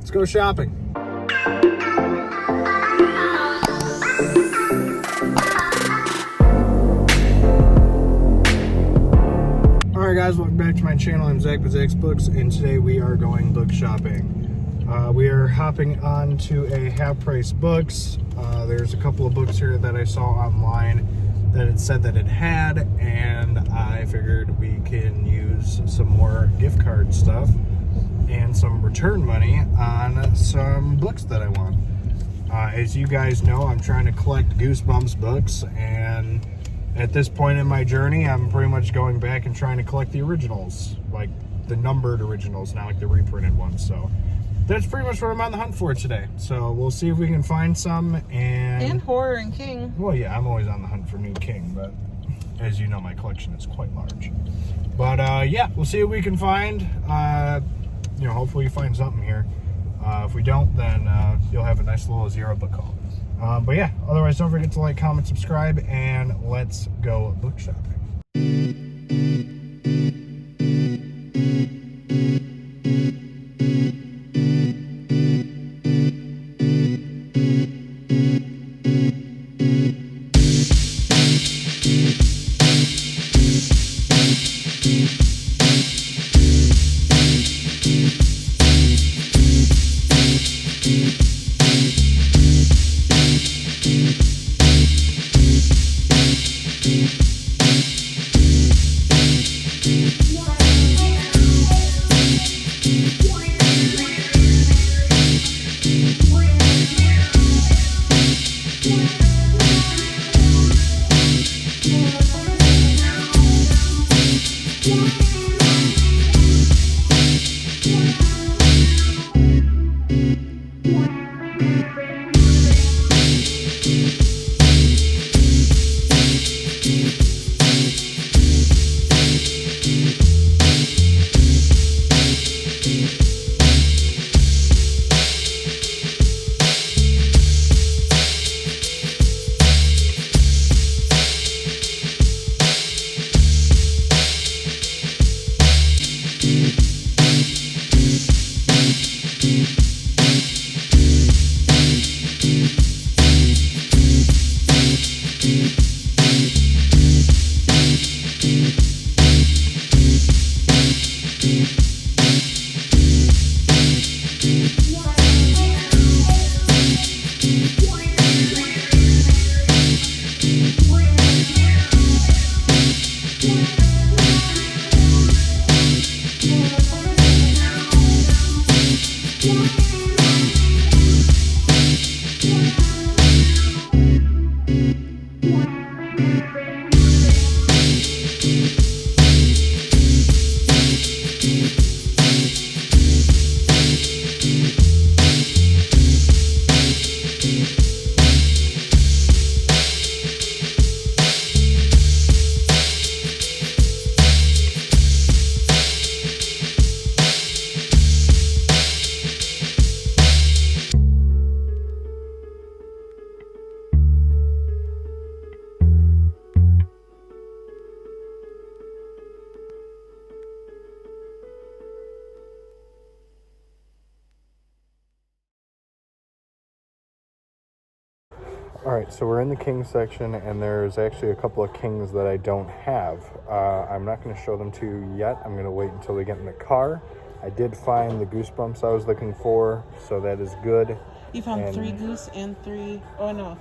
let's go shopping. Alright guys, welcome back to my channel. I'm Zach with Zacks Books, and today we are going book shopping. We are hopping on to a Half Price Books. There's a couple of books here that I saw online that it said that it had, and I figured we can use some more gift card stuff and some return money on some books that I want. As you guys know, I'm trying to collect Goosebumps books, and at this point in my journey, I'm pretty much going back and trying to collect the originals, like the numbered originals, not like the reprinted ones. So that's pretty much what I'm on the hunt for today. So we'll see if we can find some. And horror and King. Well, yeah, I'm always on the hunt for new King, but as you know, my collection is quite large. But yeah, we'll see what we can find. Hopefully you find something here. If we don't, then you'll have a nice little zero book haul. But yeah, otherwise don't forget to like, comment, subscribe, and let's go book shopping. Alright, so we're in the King section, and there's actually a couple of Kings that I don't have. I'm not going to show them to you yet. I'm going to wait until we get in the car. I did find the Goosebumps I was looking for, so that is good. You found 3 Goose and 3 R.L.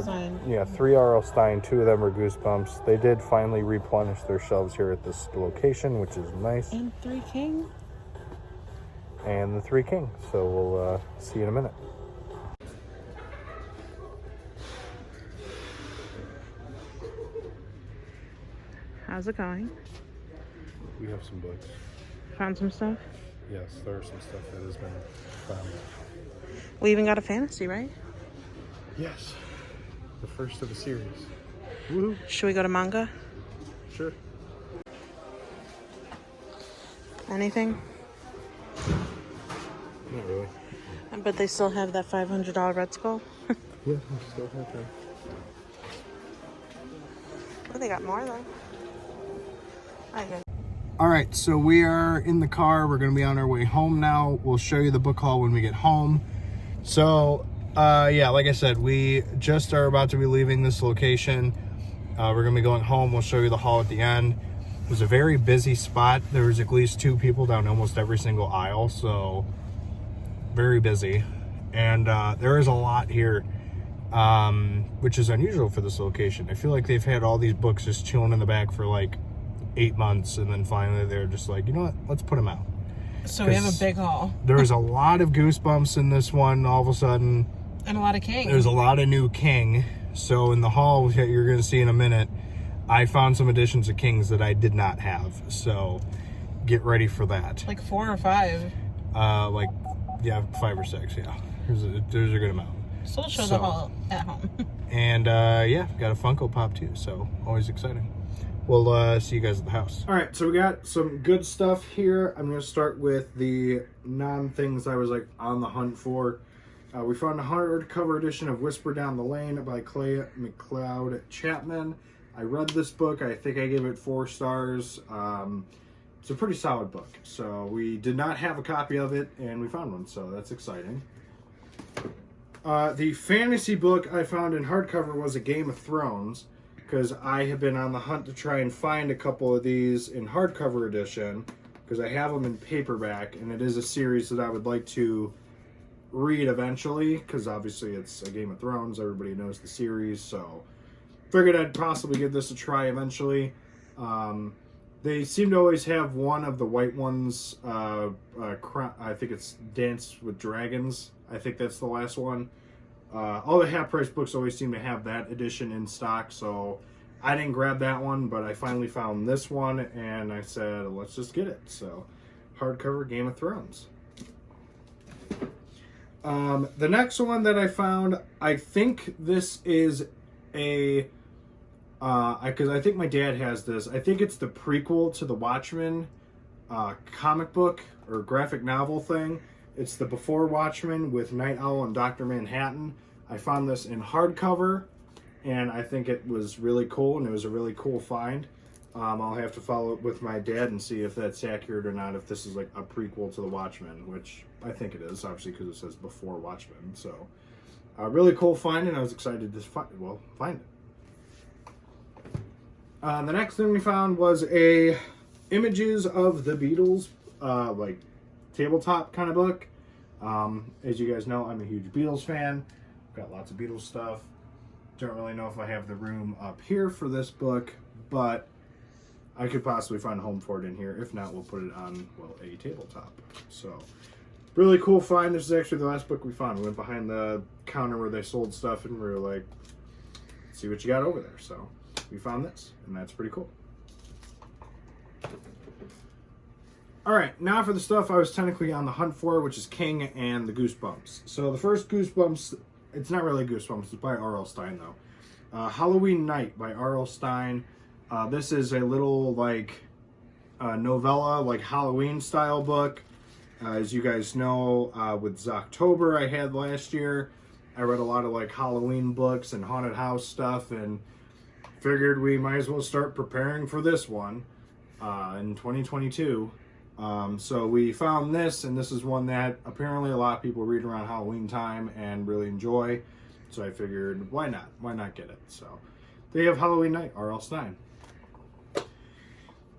Stein. Yeah, 3 R.L. Stein, 2 of them are Goosebumps. They did finally replenish their shelves here at this location, which is nice. And 3 King. And the 3 King. So we'll see you in a minute. How's it going? We have some books. Found some stuff? Yes, there are some stuff that has been found. We even got a fantasy, right? Yes. The first of the series. Woohoo! Should we go to manga? Sure. Anything? Not really. But they still have that $500 Red Skull? Yeah, we still have that. Oh, they got more though. All right, so we are in the car. We're going to be on our way home now. We'll show you the book haul when we get home. So, yeah, like I said, we just are about to be leaving this location. We're going to be going home. We'll show you the haul at the end. It was a very busy spot. There was at least 2 people down almost every single aisle, so very busy. And there is a lot here, which is unusual for this location. I feel like they've had all these books just chilling in the back for like 8 months, and then finally they're just like, you know what, let's put them out. So we have a big haul. There's a lot of Goosebumps in this one all of a sudden. And a lot of King. There's a lot of new King. So in the haul that you're going to see in a minute, I found some editions of Kings that I did not have. So get ready for that. Like 4 or 5. Like, yeah, 5 or 6, yeah. There's a good amount. So we'll show the haul at home. And yeah, got a Funko Pop too, so always exciting. We'll see you guys at the house. All right, so we got some good stuff here. I'm going to start with the non-things I was like on the hunt for. We found a hardcover edition of Whisper Down the Lane by Clay McLeod Chapman. I read this book. I think I gave it 4 stars. It's a pretty solid book. So we did not have a copy of it, and we found one, so that's exciting. The fantasy book I found in hardcover was A Game of Thrones, because I have been on the hunt to try and find a couple of these in hardcover edition, because I have them in paperback, and it is a series that I would like to read eventually, because obviously it's A Game of Thrones. Everybody knows the series, so figured I'd possibly give this a try eventually. They seem to always have one of the white ones. I think it's Dance with Dragons. I think that's the last one. All the half-price books always seem to have that edition in stock, so I didn't grab that one, but I finally found this one, and I said, let's just get it. So, hardcover Game of Thrones. The next one that I found, I think this is a, because I think my dad has this. I think it's the prequel to the Watchmen comic book or graphic novel thing. It's the Before Watchmen with Night Owl and Dr. Manhattan. I found this in hardcover, and I think it was really cool, and it was a really cool find. I'll have to follow up with my dad and see if that's accurate or not, if this is like a prequel to the Watchmen, which I think it is, obviously, because it says Before Watchmen. So, a really cool find, and I was excited to find it. The next thing we found was images of the Beatles, like tabletop kind of book. As you guys know, I'm a huge Beatles fan. Got lots of Beatles stuff. Don't really know if I have the room up here for this book, but I could possibly find a home for it in here. If not, we'll put it on, well, a tabletop. So, really cool find. This is actually the last book we found. We went behind the counter where they sold stuff, and we were like, see what you got over there. So, we found this, and that's pretty cool. Alright, now for the stuff I was technically on the hunt for, which is King and the Goosebumps. So the first Goosebumps, it's not really Goosebumps, it's by R.L. Stine though. Halloween Night by R.L. Stine. This is a little like novella, like Halloween style book. As you guys know, with Zocktober I had last year, I read a lot of like Halloween books and haunted house stuff, and figured we might as well start preparing for this one in 2022. So we found this, and this is one that apparently a lot of people read around Halloween time and really enjoy. So I figured, why not? Why not get it? So they have Halloween Night, R.L. Stine.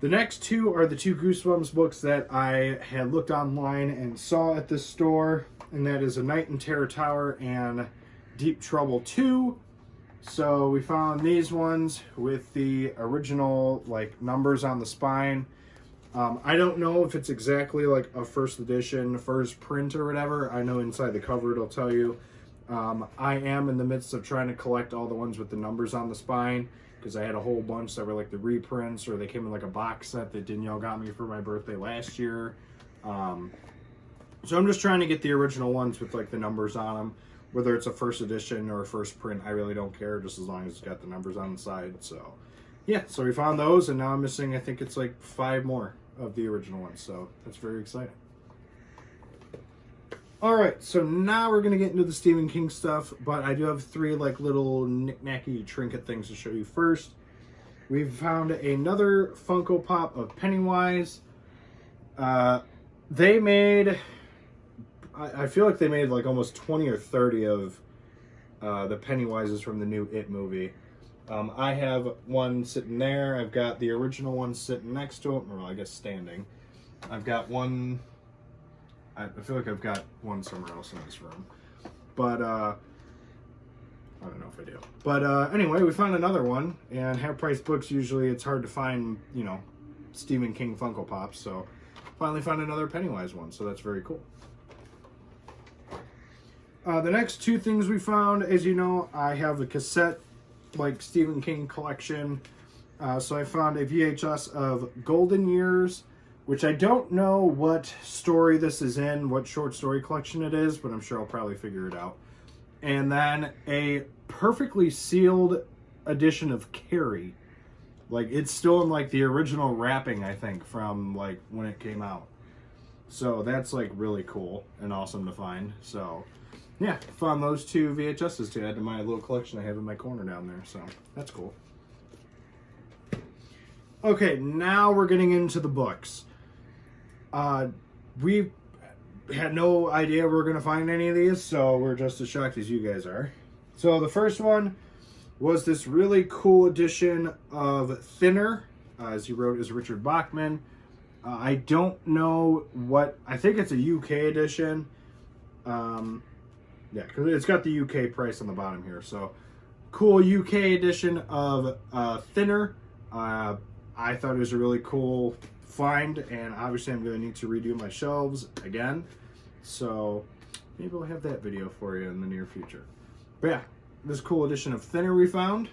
The next 2 are the 2 Goosebumps books that I had looked online and saw at this store, and that is A Night in Terror Tower and Deep Trouble 2. So we found these ones with the original like numbers on the spine. I don't know if it's exactly like a first edition, first print or whatever. I know inside the cover it'll tell you. I am in the midst of trying to collect all the ones with the numbers on the spine, because I had a whole bunch that were like the reprints, or they came in like a box set that Danielle got me for my birthday last year. So I'm just trying to get the original ones with like the numbers on them. Whether it's a first edition or a first print, I really don't care, just as long as it's got the numbers on the side. So yeah, so we found those, and now I'm missing, I think it's like 5 more of the original ones, so that's very exciting. Alright, so now we're going to get into the Stephen King stuff, but I do have 3 like little knick-knacky trinket things to show you first. We've found another Funko Pop of Pennywise. They made, I feel like they made like almost 20 or 30 of the Pennywises from the new It movie. I have one sitting there. I've got the original one sitting next to it, or I guess standing. I've got one, I feel like I've got one somewhere else in this room. But, I don't know if I do. But anyway, we found another one, and half-price books, usually it's hard to find, you know, Stephen King Funko Pops, so finally found another Pennywise one, so that's very cool. The next two things we found, as you know, I have a cassette, like, Stephen King collection, so I found a VHS of Golden Years, which I don't know what story this is in, what short story collection it is, but I'm sure I'll probably figure it out. And then a perfectly sealed edition of Carrie. Like, it's still in, like, the original wrapping, I think, from, like, when it came out. So that's, like, really cool and awesome to find. So, yeah, found those two VHSs to add to my little collection I have in my corner down there. So, that's cool. Okay, now we're getting into the books. We had no idea we were going to find any of these, so we're just as shocked as you guys are. So the first one was this really cool edition of Thinner, as he wrote, is Richard Bachman. I don't know what, I think it's a UK edition. Yeah, because it's got the UK price on the bottom here. So, cool UK edition of Thinner. I thought it was a really cool find, and obviously I'm going to need to redo my shelves again. So, maybe we'll have that video for you in the near future. But yeah, this cool edition of Thinner we found.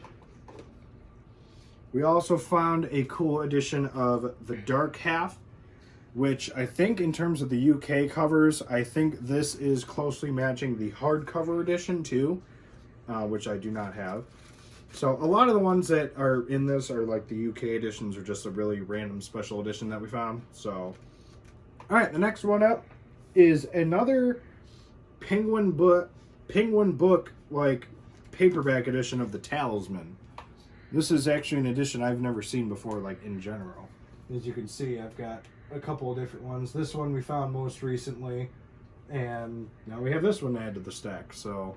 We also found a cool edition of The Dark Half, which I think in terms of the UK covers, I think this is closely matching the hardcover edition too, which I do not have. So a lot of the ones that are in this are like the UK editions or just a really random special edition that we found. So, all right, the next one up is another Penguin book like paperback edition of The Talisman. This is actually an edition I've never seen before, like in general. As you can see, I've got a couple of different ones. This one we found most recently, and now we have this one to add to the stack. So,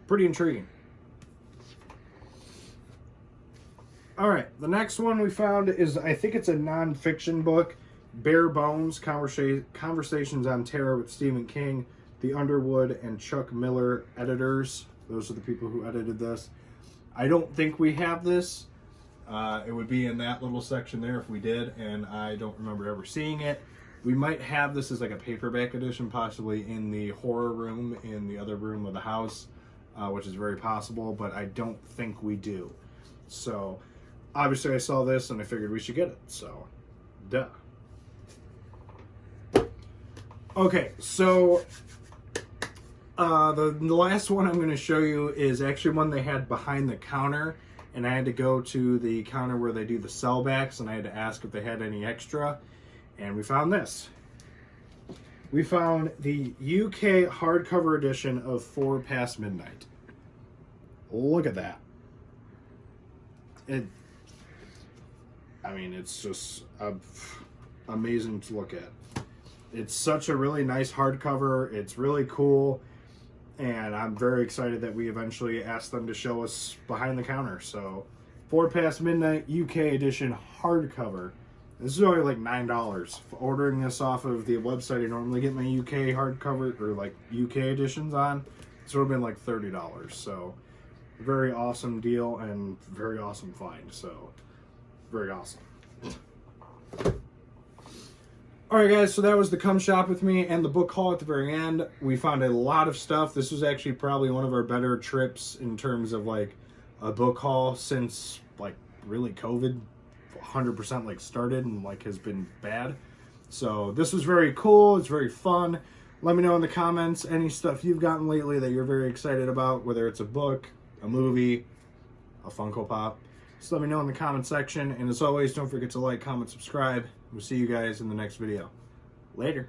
pretty intriguing. All right, the next one we found is, I think it's a non-fiction book, Bare Bones, Conversations on Terror with Stephen King, the Underwood and Chuck Miller editors. Those are the people who edited this. I don't think we have this. It would be in that little section there if we did, and I don't remember ever seeing it. We might have this as like a paperback edition, possibly in the horror room in the other room of the house, which is very possible, but I don't think we do. So, obviously I saw this and I figured we should get it, so, duh. Okay, so, the last one I'm going to show you is actually one they had behind the counter, and I had to go to the counter where they do the sellbacks, and I had to ask if they had any extra, and we found this. We found the UK hardcover edition of 4 Past Midnight. Look at that. I mean, it's just amazing to look at. It's such a really nice hardcover. It's really cool. And I'm very excited that we eventually asked them to show us behind the counter. So, 4 Past Midnight UK edition hardcover. This is only like $9. Ordering this off of the website I normally get my UK hardcover or like UK editions on, this would have been like $30. So, very awesome deal and very awesome find. So, very awesome. Alright guys, so that was the Come Shop With Me and the book haul at the very end. We found a lot of stuff. This was actually probably one of our better trips in terms of like a book haul since like really COVID 100% like started and like has been bad. So this was very cool. It's very fun. Let me know in the comments any stuff you've gotten lately that you're very excited about, whether it's a book, a movie, a Funko Pop. Just let me know in the comment section. And as always, don't forget to like, comment, subscribe. We'll see you guys in the next video. Later.